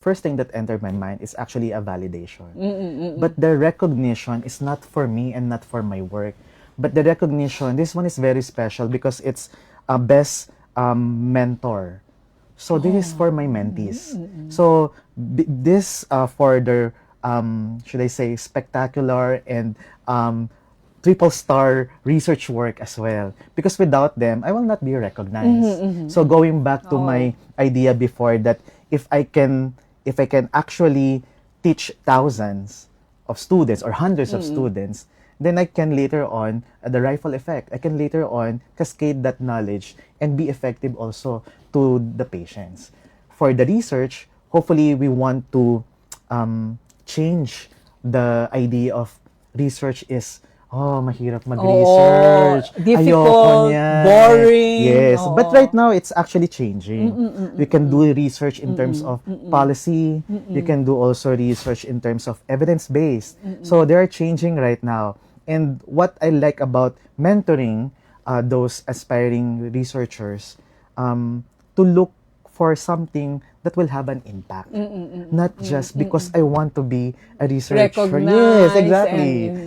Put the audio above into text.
first thing that entered my mind is actually a validation. But the recognition is not for me and not for my work. But the recognition, this one is very special because it's a best mentor. So this is for my mentees. So this for the should I say spectacular and triple star research work as well. Because without them, I will not be recognized. So going back to my idea before that if I can actually teach thousands of students or hundreds of students, then I can later on, the rifle effect, I can later on cascade that knowledge and be effective also to the patients. For the research, hopefully we want to change the idea of research is, oh, mahirap mag-research. Difficult, Ayoko niyan. boring. Yes. Oo. But right now, it's actually changing. We can do research in terms of policy. You can do also research in terms of evidence-based. So they are changing right now. And what I like about mentoring those aspiring researchers, to look for something that will have an impact. Not just because I want to be a researcher. Yes, Recognized exactly. and